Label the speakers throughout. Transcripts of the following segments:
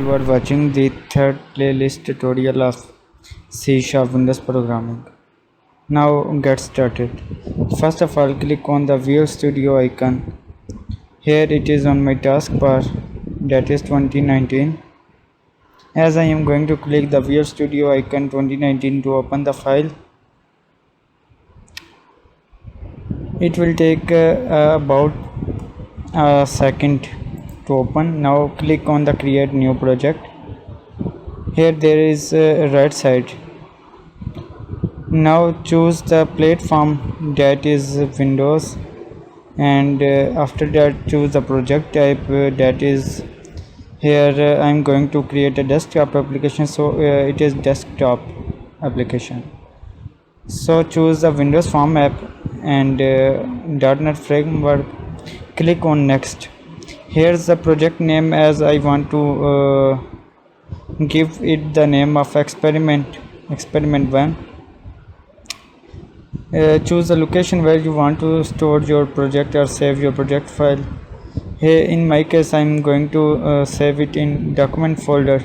Speaker 1: You are watching the third playlist tutorial of C# Windows programming. Now get started. First of all, click on the Visual Studio icon. Here it is on my taskbar, that is 2019. As I am going to click the Visual Studio icon 2019 to open the file, it will take about a second to open. Now click on the Create New Project. Here there is a right side. Now choose the platform, that is Windows, and after that choose the project type, that is here I'm going to create a desktop application, so it is desktop application. So choose the Windows Form app and .NET framework. Click on next. Here's the project name, as I want to give it the name of experiment 1. Choose the location where you want to store your project or save your project file. Here in my case I'm going to save it in document folder.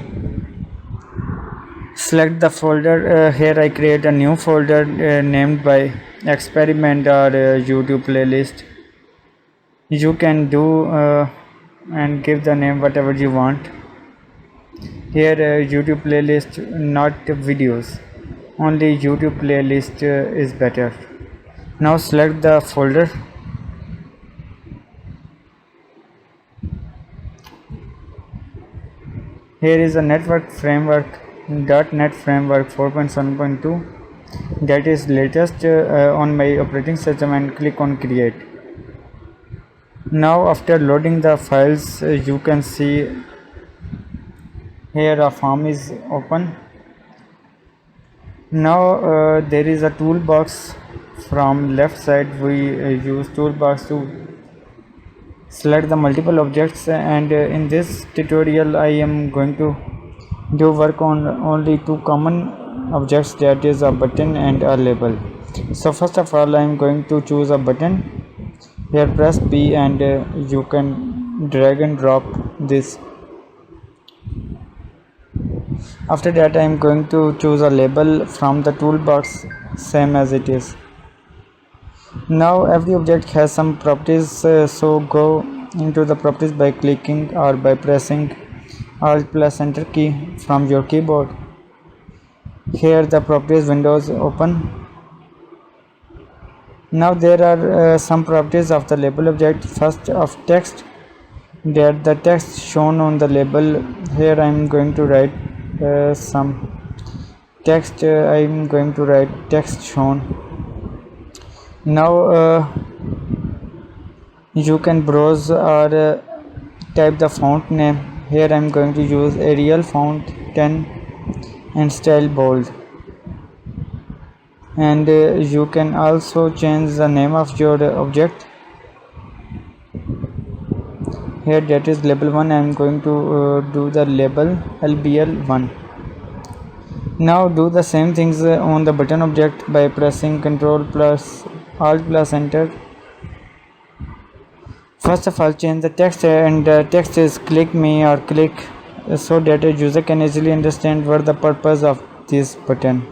Speaker 1: Select the folder. Here I create a new folder named by experiment or YouTube playlist. You can do and give the name whatever you want. Here YouTube playlist, not videos, only YouTube playlist is better. Now select the folder. Here is a network framework, .NET framework 4.7.2, that is latest on my operating system, and click on create. Now after loading the files, you can see here a form is open. Now there is a toolbox. From left side we use toolbox to select the multiple objects, and in this tutorial I am going to do work on only two common objects, that is a button and a label. So first of all I am going to choose a button. Here press B and you can drag and drop this. After that I am going to choose a label from the toolbox, same as it is. Now every object has some properties, so go into the properties by clicking or by pressing Alt plus Enter key from your keyboard. Here the properties window is open. Now there are some properties of the label object. First of text, that the text shown on the label. Here I am going to write some text. I am going to write text shown. Now you can browse or type the font name. Here I am going to use Arial font 10 and style bold. And you can also change the name of your object. Here that is label 1. I am going to do the label LBL1. Now do the same things on the button object by pressing Ctrl plus Alt plus Enter. First of all change the text, and the text is click me or click, so that a user can easily understand what the purpose of this button.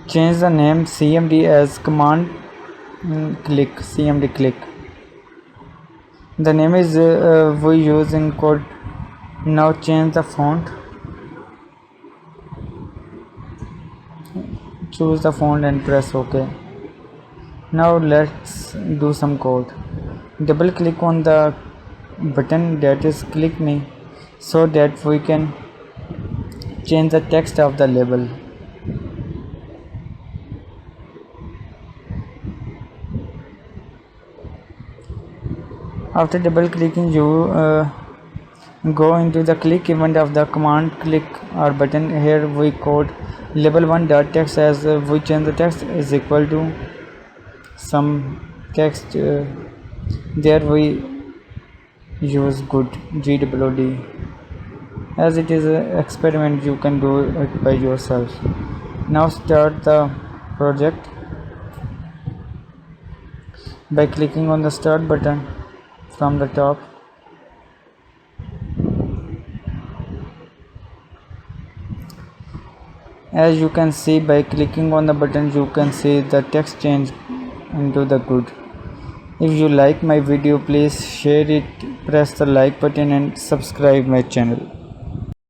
Speaker 1: Change the name CMD as command click, CMD click. The name is we use in code. Now change the font. Choose the font and press OK. Now let's do some code. Double click on the button, that is click me, so that we can change the text of the label. After double clicking, you go into the click event of the command click or button. Here we code label1.text, as we change the text is equal to some text. There we use good GWD. As it is an experiment, you can do it by yourself. Now start the project. by clicking on the start button from the top. As you can see, by clicking on the button you can see the text change into the good. If you like my video, please share it, press the like button and subscribe my channel.